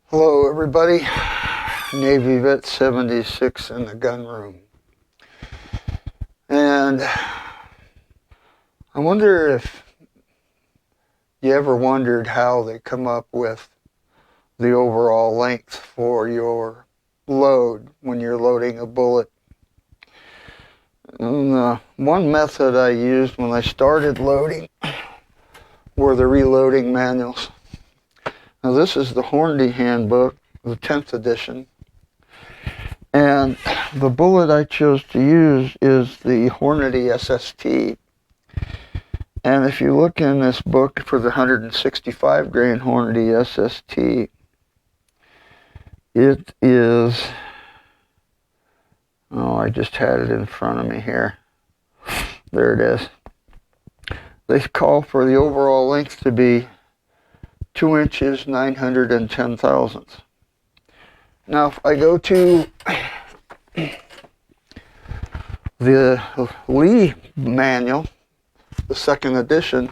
Hello everybody, Navy Vet 76 in the gun room. And I wonder if you ever wondered how they come up with the overall length for your load when you're loading a bullet. And one method I used when I started loading were the reloading manuals. Now this is the Hornady handbook, the 10th edition. And the bullet I chose to use is the Hornady SST. And if you look in this book for the 165 grain Hornady SST, it is, I just had it in front of me here. There it is. They call for the overall length to be 2 inches, 910 thousandths. Now, if I go to the Lee manual, the 2nd edition,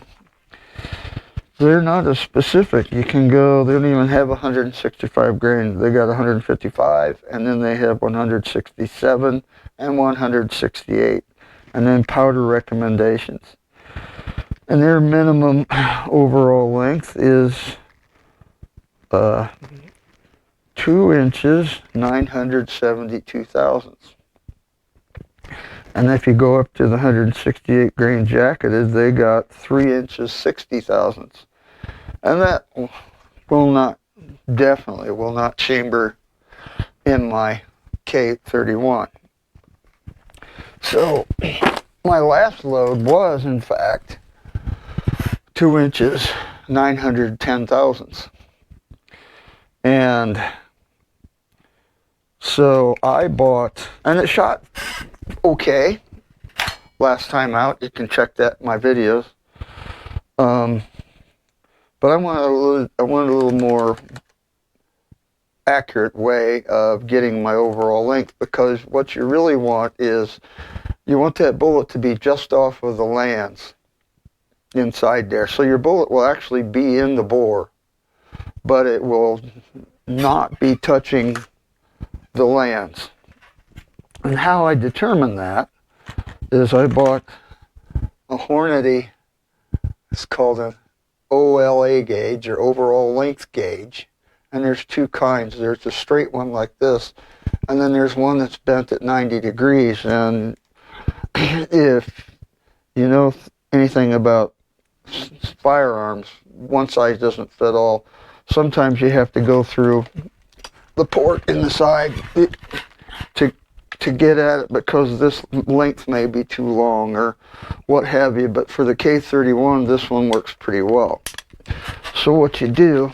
they're not as specific. You can go, they don't even have 165 grain. They got 155, and then they have 167 and 168, and then powder recommendations. And their minimum overall length is 2 inches, 972 thousandths. And if you go up to the 168 grain jacketed, they got 3 inches, 60 thousandths. And that definitely will not chamber in my K31. So my last load was, in fact, 2 inches, 910 thousandths. And so I bought, and it shot okay last time out. You can check that in my videos. But I wanted a little more accurate way of getting my overall length, because what you really want is you want that bullet to be just off of the lands inside there. So your bullet will actually be in the bore, but it will not be touching the lands. And how I determined that is I bought a Hornady, it's called an OLA gauge, or overall length gauge, and there's two kinds. There's a straight one like this, and then there's one that's bent at 90 degrees. And if you know anything about firearms, one size doesn't fit all. Sometimes you have to go through the port in the side to get at it, because this length may be too long or what have you. But for the K31, this one works pretty well. So what you do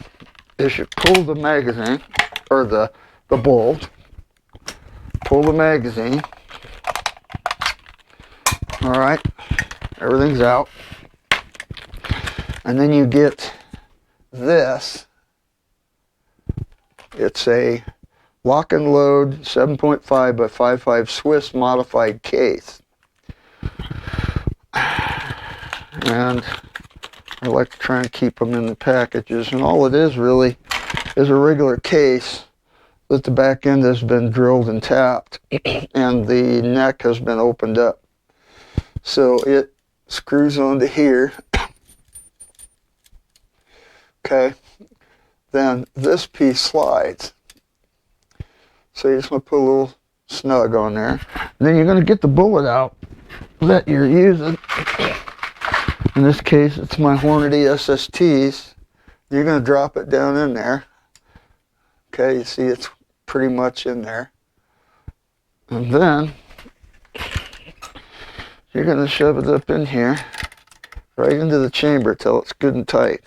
is you pull the magazine, or the bolt, pull the magazine, all right, everything's out, and then you get this. It's a lock and load 7.5 by 5.5 Swiss modified case. And I like to try and keep them in the packages. And all it is really is a regular case that the back end has been drilled and tapped, and the neck has been opened up. So it screws onto here. Okay. Then this piece slides. So you just want to put a little snug on there. And then you're going to get the bullet out that you're using. In this case, it's my Hornady SSTs. You're going to drop it down in there. Okay, you see it's pretty much in there. And then you're going to shove it up in here, right into the chamber till it's good and tight.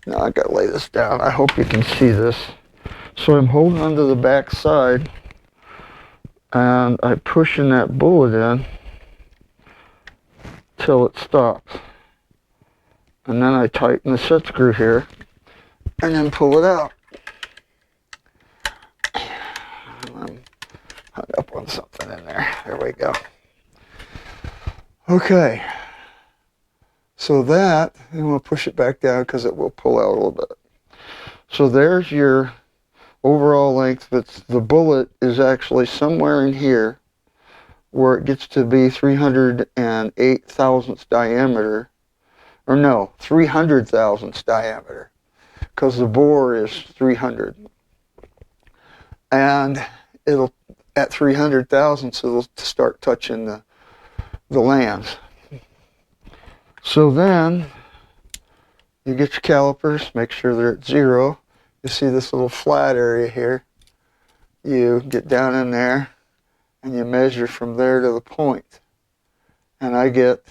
Now I got to lay this down. I hope you can see this. So I'm holding onto the back side, and I'm pushing that bullet in till it stops. And then I tighten the set screw here, and then pull it out. I'm hung up on something in there. There we go. Okay. So that, you want to push it back down because it will pull out a little bit. So there's your overall length, but the bullet is actually somewhere in here where it gets to be 308 thousandths diameter, or no, 300 thousandths diameter, because the bore is 300. And it'll, at 300 thousandths, it'll start touching the lands. So then, you get your calipers, make sure they're at 0. You see this little flat area here. You get down in there and you measure from there to the point. And I get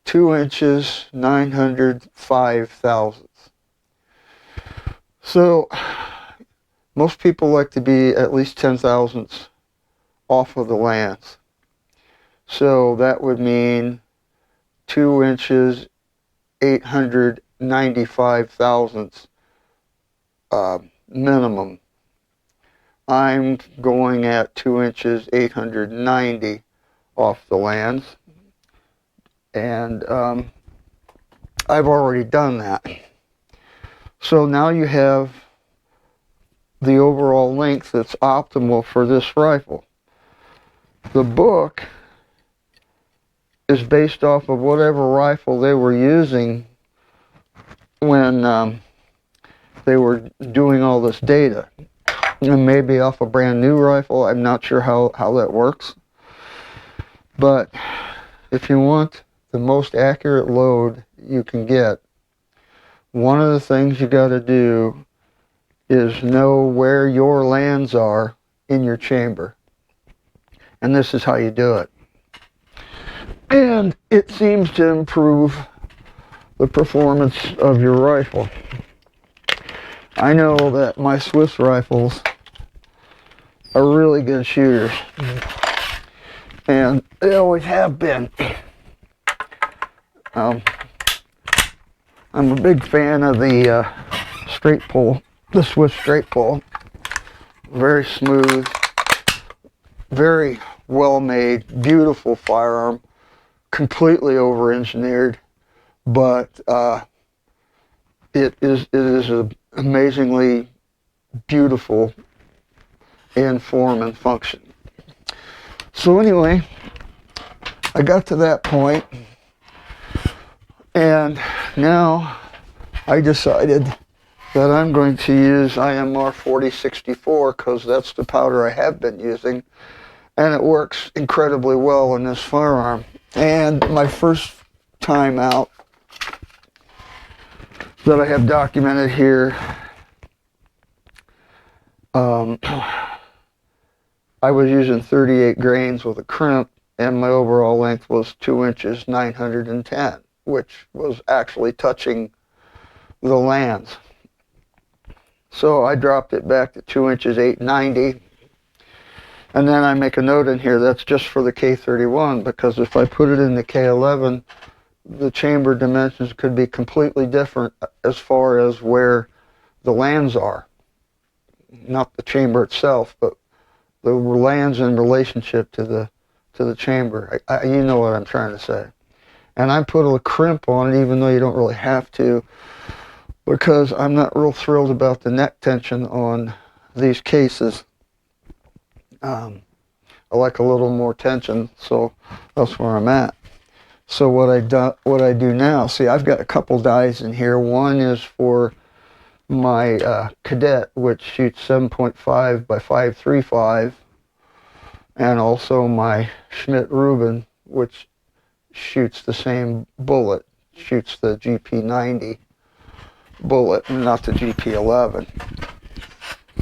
2 inches, 905 thousandths. So most people like to be at least 10 thousandths off of the lands. So that would mean 2 inches, 895 thousandths minimum. I'm going at 2 inches, 890 off the lands. And I've already done that. So now you have the overall length that's optimal for this rifle. The book is based off of whatever rifle they were using when they were doing all this data. And maybe off a brand new rifle. I'm not sure how that works. But if you want the most accurate load you can get, one of the things you got to do is know where your lands are in your chamber. And this is how you do it. And it seems to improve the performance of your rifle. I know that my Swiss rifles are really good shooters. And they always have been. I'm a big fan of the straight pull, the Swiss straight pull. Very smooth, very well made, beautiful firearm. Completely over-engineered, but it is an amazingly beautiful in form and function. So anyway, I got to that point, and now I decided that I'm going to use IMR 4064 because that's the powder I have been using, and it works incredibly well in this firearm. And my first time out that I have documented here, I was using 38 grains with a crimp, and my overall length was 2 inches 910, which was actually touching the lands. So I dropped it back to 2 inches 890. And then I make a note in here, that's just for the K31, because if I put it in the K11, the chamber dimensions could be completely different as far as where the lands are. Not the chamber itself, but the lands in relationship to the chamber. You know what I'm trying to say. And I put a crimp on it, even though you don't really have to, because I'm not real thrilled about the neck tension on these cases. I like a little more tension, so that's where I'm at. So what I do now, see, I've got a couple dies in here. One is for my Cadet, which shoots 7.5 by 5.35, and also my Schmidt Rubin, which shoots the same bullet, shoots the GP90 bullet, not the GP11.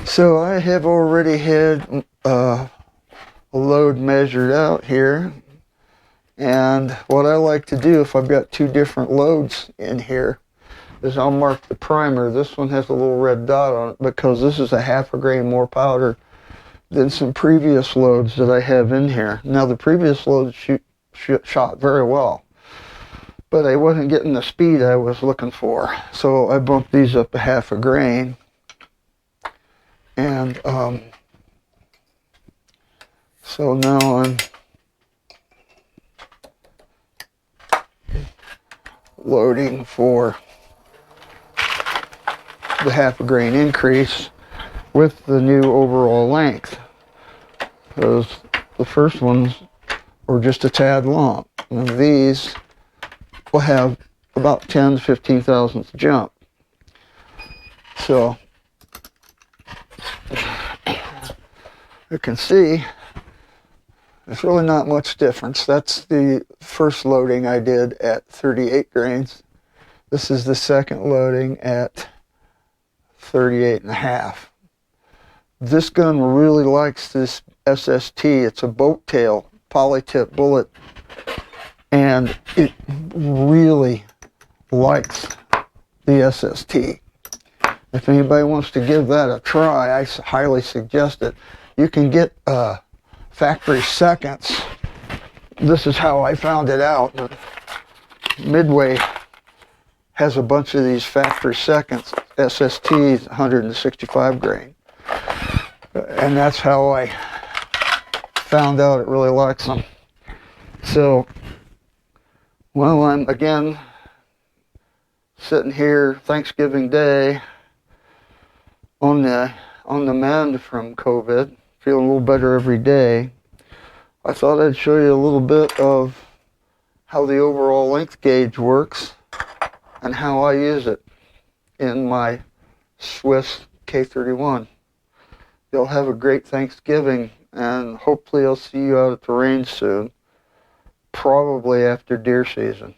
So I have already had a load measured out here, and what I like to do if I've got two different loads in here is I'll mark the primer. This one has a little red dot on it because this is a half a grain more powder than some previous loads that I have in here. Now the previous loads shot very well, but I wasn't getting the speed I was looking for, so I bumped these up a half a grain. And so now I'm loading for the half a grain increase, with the new overall length, because the first ones were just a tad long, and these will have about 10 to 15 thousandths jump. So you can see there's really not much difference. That's the first loading I did at 38 grains. This is the second loading at 38.5. This gun really likes this SST. It's a boat tail poly-tip bullet, and it really likes the SST. If anybody wants to give that a try, I highly suggest it. You can get factory seconds. This is how I found it out. Midway has a bunch of these factory seconds, SSTs, 165 grain. And that's how I found out it really likes them. So, well, I'm again sitting here Thanksgiving Day on the mend from COVID, feeling a little better every day. I thought I'd show you a little bit of how the overall length gauge works and how I use it in my Swiss K31. You'll have a great Thanksgiving, and hopefully I'll see you out at the range soon, probably after deer season.